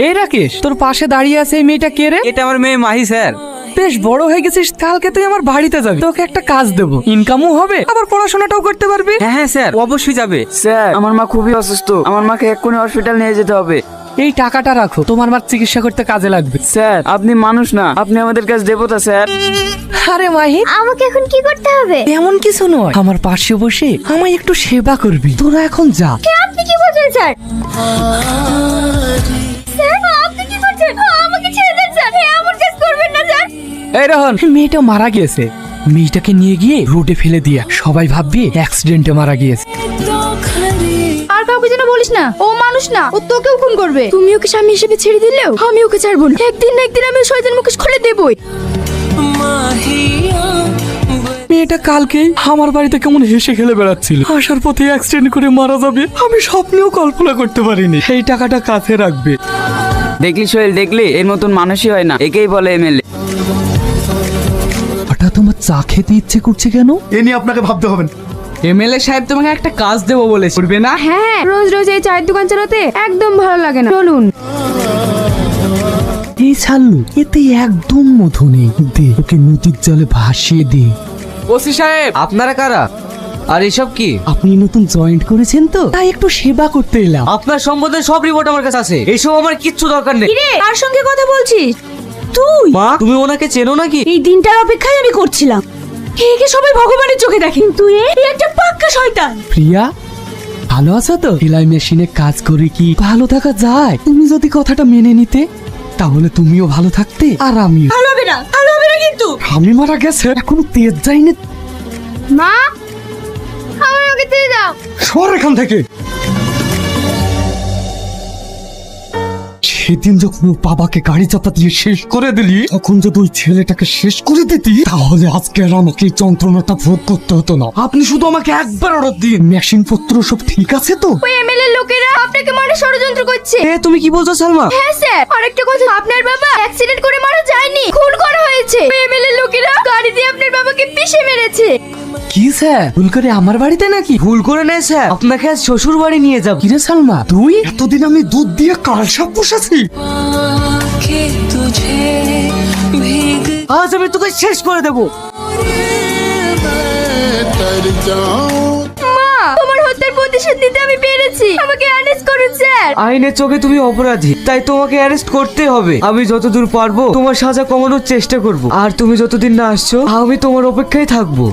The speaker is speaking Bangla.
এই রাকেশ, তোর পাশে দাঁড়িয়ে আছে এই মেয়েটা কে রে? এটা আমার মেয়ে মাহি স্যার। বেশ বড় হয়ে গেছিস, কালকে তুই আমার বাড়িতে যাবি, তোকে একটা কাজ দেবো, ইনকামও হবে আবার পড়াশোনাটাও করতে পারবি। হ্যাঁ হ্যাঁ স্যার, অবশ্যই যাবে। স্যার আমার মা খুবই অসুস্থ, আমার মাকে এক্ষুনি হসপিটাল নিয়ে যেতে হবে। এই টাকাটা রাখো, তোমার মার চিকিৎসা করতে কাজে লাগবে। স্যার আপনি মানুষ না, আপনি আমাদের কাছে দেবতা স্যার। আরে মাহি, আমাকে এখন কি করতে হবে? এমন কিছু নয়, আমার পাশে বসে আমায় একটু সেবা করবি। তোরা এখন যা। আপনি কি বলছেন স্যার? স্যার আপনি কি করছেন? আমাকে ছেড়ে দেন স্যার, এমন কাজ করবেন না স্যার। এই রহন, মেয়েটা মারা গিয়েছে, মেয়েটাকে নিয়ে গিয়ে রোডে ফেলে দিয়া সবাই ভাববে অ্যাক্সিডেন্টে মারা গিয়েছে। আর কাউকে যেন বলিস না, ও মানুষ না, ও তোকেও খুন করবে। তুমি ওকে স্বামী হিসেবে ছেড়ে দিলেও আমি ওকে ছাড়বো না। একদিন না একদিন আমি শয়তান মুখোশ খুলে দেবই। মেয়েটা কালকেই আমার বাড়িতে কেমন হেসে খেলে বেড়াচ্ছিল, আসার পথে অ্যাক্সিডেন্ট করে মারা যাবে আমি স্বপ্নেও কল্পনা করতে পারিনি। এই টাকাটা কাছে রাখবে। দেখলি সোহেল, দেখলি এর মতন মানুষই হয় না, একেই বলে এমএলএ। হঠাৎ তোমার চা খেতে ইচ্ছে করছে কেন? এ নিয়ে আপনাকে ভাবতে হবে না। এমএলএ সাহেব তোমাকে একটা কাজ দেবো বলেছে, করবে না? হ্যাঁ, রোজ রোজ এই চায়ের দোকান চালাতে একদম ভালো লাগে না, চলুন। এই ছাড়লু, এতে একদম মধু নেই, দে ওকে নদীর জলে ভাসিয়ে দে। ওসি সাহেব, আপনারা কারা আর এসব কি? আপনি নতুন জয়েন্ট করেছেন তো, তাই একটু সেবা করতে এলাম। আপনার সম্বন্ধে সব রিপোর্ট আমার কাছে আছে, এইসব আমার কিচ্ছু দরকার নেই। কিরে, কার সঙ্গে কথা বলছিস তুই? মা, তুমি ওনাকে চেনো নাকি? এই দিনটার অপেক্ষায় আমি করছিলাম। একে সবাই ভগবানের চোখে দেখেন, তুই একটা পাক্কা শয়তান। প্রিয়া, ভালো আছো তো? সেলাই মেশিনে কাজ করে কি ভালো থাকা যায়? তুমি যদি কথাটা মেনে নিতে, তাহলে তুমিও ভালো থাকতে আর আমিও। ভালো হবে না, ভালো হবে না কিন্তু। আমি মারা গেছে, এখনো তেজ যায়নি। মা, আমার ওকে দিয়ে দাও। সর এখান থেকে। সেদিন যখন ওর বাবাকে গাড়ি চাপা দিয়ে শেষ করে দিলি, তখন যদি ওই ছেলেটাকে শেষ করে দিতি, তাহলে আজকে আর আমাকে এই যন্ত্রণাটা ভোগ করতে হতো না। আপনি শুধু আমাকে একবার অর্ডার দিন, মেশিন পত্র সব ঠিক আছে তো? ওই এমএলএ লোকেরা আপনাকে মারা ষড়যন্ত্র করছে। তুমি কি বলছো সালমা? হ্যাঁ স্যার, আরেকটা কথা, আপনার বাবা অ্যাক্সিডেন্ট করে মারা যায়নি, খুন করা হয়েছে। ওই এমএলএ লোকেরা গাড়ি দিয়ে আপনার বাবাকে পিষে মেরেছে। কি স্যার, ভুল করে আমার বাড়িতে নাকি? ভুল করে নেই স্যার, আপনাকে আজ শ্বশুর বাড়ি নিয়ে যাব। কিরে সালমা, তুই? এতদিন আমি দুধ দিয়ে কালসাপ পোষাছি, আজ আমি তোকে শেষ করে দেবো। মা, তোমার হত্যার প্রতিশোধ নিতে আমি পেরেছি, আমাকে অ্যারেস্ট করুন স্যার। আইনের চোখে তুমি অপরাধী, তাই তোমাকে অ্যারেস্ট করতে হবে। আমি যতদূর পারবো তোমার সাজা কমানোর চেষ্টা করব, আর তুমি যতদিন না আসছো আমি তোমার অপেক্ষায় থাকবো।